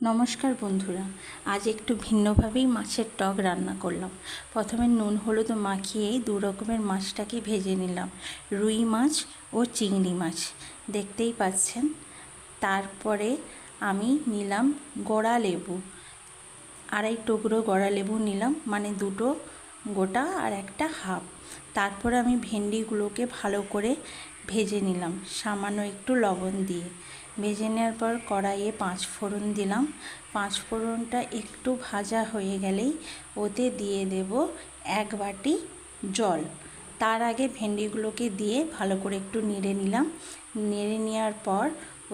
নমস্কার বন্ধুরা, আজ একটু ভিন্নভাবেই মাছের টক রান্না করলাম। প্রথমে নুন হলুদ মাখিয়েই দু রকমের মাছটাকে ভেজে নিলাম, রুই মাছ ও চিংড়ি মাছ, দেখতেই পাচ্ছেন। তারপরে আমি নিলাম গোড়া লেবু, আড়াই টুকরো গোড়া লেবু নিলাম, মানে দুটো গোটা আর একটা হাফ। তারপরে আমি ভেন্ডিগুলোকে ভালো করে ভেজে নিলাম সামান্য একটু লবণ দিয়ে। ভেজে নেওয়ার পর কড়াইয়ে 5 ফোড়ন দিলাম। 5 ফোড়নটা একটু ভাজা হয়ে গেলেই ওতে দিয়ে দেব 1 বাটি জল। তার আগে ভেন্ডিগুলোকে দিয়ে ভালো করে একটু নেড়ে নিলাম। নেড়ে নেওয়ার পর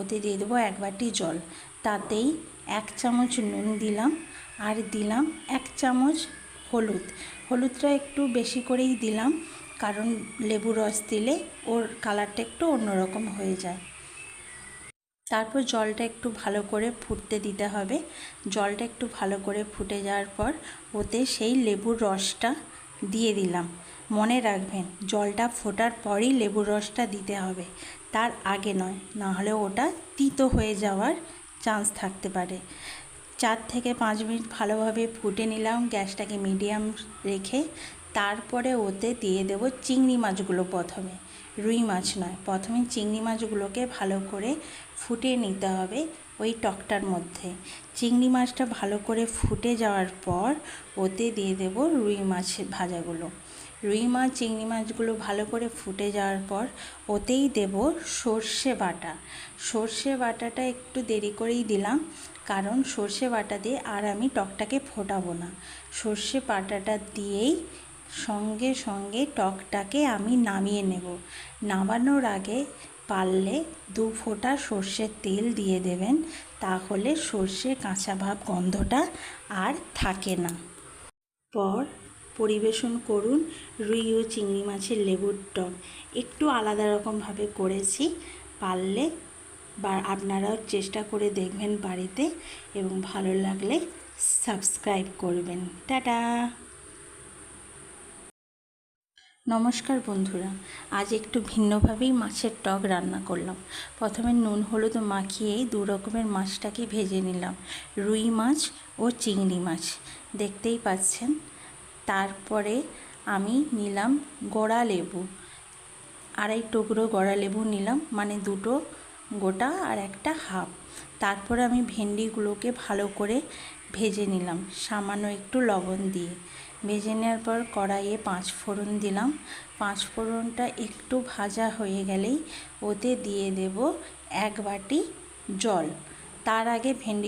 ওতে দিয়ে দেবো 1 বাটি জল। তাতেই 1 চামচ নুন দিলাম আর দিলাম 1 চামচ হলুদটা একটু বেশি করেই দিলাম, কারণ লেবু রস দিলে ওর কালারটা একটু অন্যরকম হয়ে যায়। তারপর জলটা একটু ভালো করে ফুটতে দিতে হবে। জলটা একটু ভালো করে ফুটে যাওয়ার পর ওতে সেই লেবুর রসটা দিয়ে দিলাম। মনে রাখবেন, জলটা ফোটার পরই লেবুর রসটা দিতে হবে, তার আগে নয়, না হলে ওটা তিতো হয়ে যাওয়ার চান্স থাকতে পারে। 4 থেকে 5 মিনিট ভালোভাবে ফুটে নিলাম, গ্যাসটাকে মিডিয়াম রেখে। তারপরে ওতে দিয়ে দেব চিংড়ি মাছগুলো। প্রথমে রুই মাছ নয়, প্রথমে চিংড়ি মাছগুলোকে ভালো করে ফুটিয়ে নিতে হবে ওই টকটার মধ্যে। চিংড়ি মাছটা ভালো করে ফুটে যাওয়ার পর ওতে দিয়ে দেব রুই মাছের ভাজাগুলো। রুই মাছ চিংড়ি মাছগুলো ভালো করে ফুটে যাওয়ার পর ওতেই দেব সর্ষে বাটা। সর্ষে বাটাটা একটু দেরি করেই দিলাম, কারণ সর্ষে বাটা দিয়ে আর আমি টকটাকে ফোটাবো না। সর্ষে বাটাটা দিয়েই সঙ্গে সঙ্গে টকটাকে আমি নামিয়ে নেব। নামানোর আগে পারলে 2 ফোঁটা সর্ষের তেল দিয়ে দেবেন, তাহলে সর্ষে কাঁচা ভাব গন্ধটা আর থাকে না। পর পরিবেশন করুন রুই ও চিংড়ি মাছের লেবুর টক। একটু আলাদা রকমভাবে করেছি, পারলে বা আপনারাও চেষ্টা করে দেখবেন বাড়িতে, এবং ভালো লাগলে সাবস্ক্রাইব করবেন। টাটা। নমস্কার বন্ধুরা, আজ একটু ভিন্নভাবেই মাছের টক রান্না করলাম। প্রথমে নুন হলুদ মাখিয়েই 2 রকমের মাছটাকে ভেজে নিলাম, রুই মাছ ও চিংড়ি মাছ, দেখতেই পাচ্ছেন। তারপরে আমি নিলাম গোড়া লেবু, আড়াই টুকরো গোড়া লেবু নিলাম, মানে দুটো গোটা আর একটা হাফ। তারপরে আমি ভেন্ডিগুলোকে ভালো করে ভেজে নিলাম সামান্য একটু লবণ দিয়ে। ভেজে নেওয়ার পর কড়াইয়ে 5 ফোড়ন দিলাম। 5 ফোড়নটা একটু ভাজা হয়ে গেলেই ওতে দিয়ে দেব 1 বাটি জল। তার আগে